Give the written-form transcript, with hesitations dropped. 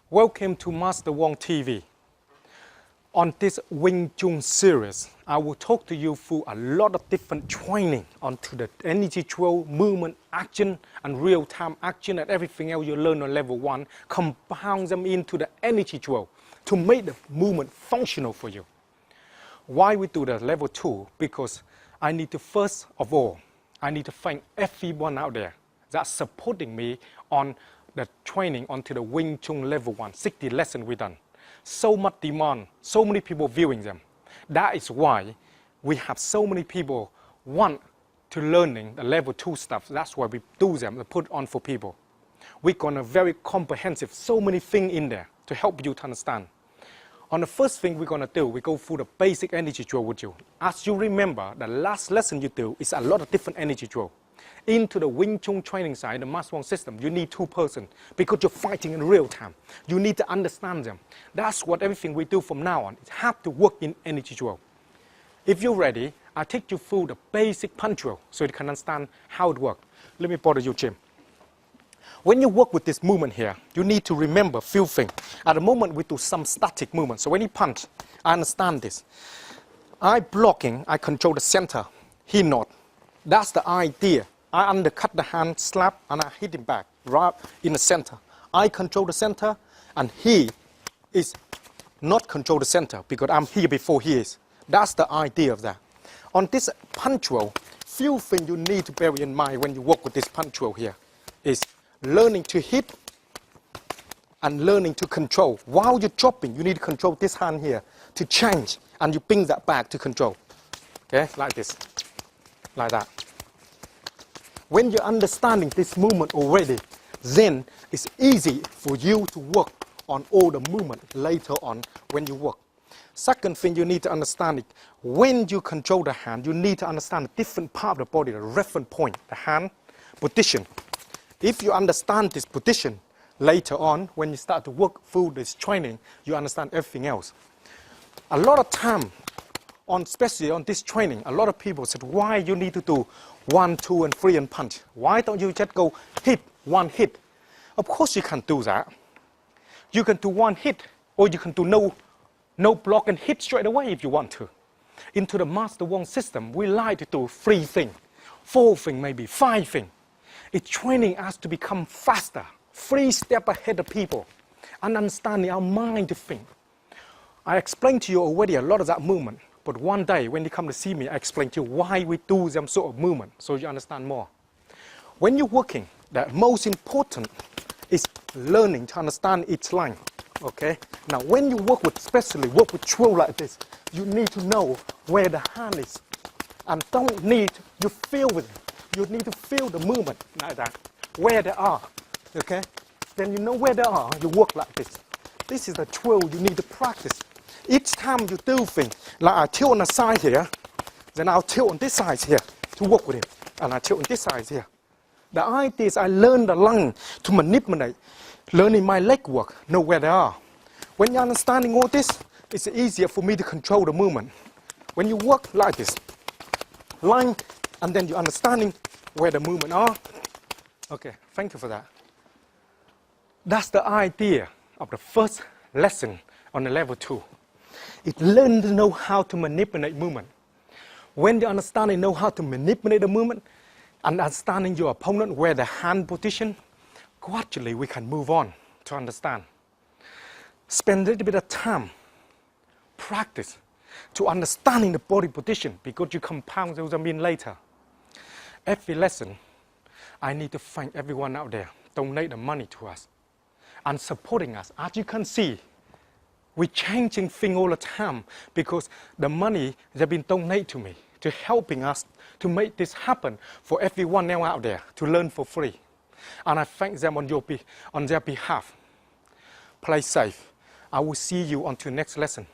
Welcome to Master Wong TV. On this Wing Chun series, I will talk to you through a lot of different training onto the energy drill, movement, action, and real-time action and everything else you learn on level 1, compound them into the energy drill to make the movement functional for you. Why we do the level 2? Because I need to, first of all, I need to thank everyone out there that's supporting me on the training onto the Wing Chun level 1, 60 lessons we done. So much demand, so many people viewing them. That is why we have so many people want to learning the level 2 stuff. That's why we do them, we put on for people. We're gonna very comprehensive, so many things in there to help you to understand. On the first thing we're gonna do, we go through the basic energy drill with you. As you remember, the last lesson you do is a lot of different energy drill. Into the Wing Chun training side, the Master Wong system, you need 2 persons because you're fighting in real time. You need to understand them. That's what everything we do from now on. It have to work in energy drill. If you're ready, I'll take you through the basic punch drill so you can understand how it works. Let me bother you, Jim. When you work with this movement here, you need to remember a few things. At the moment, we do some static movement. So when you punch, I understand this. I blocking, I control the center. He not. That's the idea. I undercut the hand, slap, and I hit him back, right in the center. I control the center, and he is not control the center because I'm here before he is. That's the idea of that. On this punch roll, few things you need to bear in mind when you work with this punch roll here is learning to hit and learning to control. While you're dropping, you need to control this hand here to change, and you bring that back to control. Okay, like this, like that. When you're understanding this movement already, then it's easy for you to work on all the movement later on when you work. Second thing you need to understand is when you control the hand, you need to understand the different part of the body, the reference point, the hand position. If you understand this position later on, when you start to work through this training, you understand everything else. A lot of time, especially on this training, a lot of people said, why you need to do 1, 2, and 3 and punch? Why don't you just go hit, 1 hit? Of course you can do that. You can do 1 hit, or you can do no block and hit straight away if you want to. Into the Master Wong system, we like to do 3 things, 4 things, maybe 5 things. It's training us to become faster, 3 steps ahead of people, and understanding our mind to think. I explained to you already a lot of that movement. But one day, when you come to see me, I explain to you why we do them sort of movement, so you understand more. When you're working, the most important is learning to understand each line, okay? Now, when you work with, especially work with drill like this, you need to know where the hand is. And don't need, you feel with it. You need to feel the movement like that, where they are, okay? Then you know where they are, you work like this. This is the drill you need to practice. Each time you do things, like I tilt on the side here, then I'll tilt on this side here to work with it, and I tilt on this side here. The idea is I learn the line to manipulate, learning my leg work, know where they are. When you're understanding all this, it's easier for me to control the movement. When you work like this, line, and then you're understanding where the movement are. Okay, thank you for that. That's the idea of the first lesson on the level 2. It learns to know how to manipulate movement. When you understand and know how to manipulate the movement, and understanding your opponent, where the hand position, gradually we can move on to understand. Spend a little bit of time, practice, to understanding the body position, because you compound those in later. Every lesson, I need to thank everyone out there, donate the money to us, and supporting us. As you can see, we're changing things all the time because the money they've been donated to me to helping us to make this happen for everyone now out there to learn for free. And I thank them on their behalf. Play safe. I will see you on to the next lesson.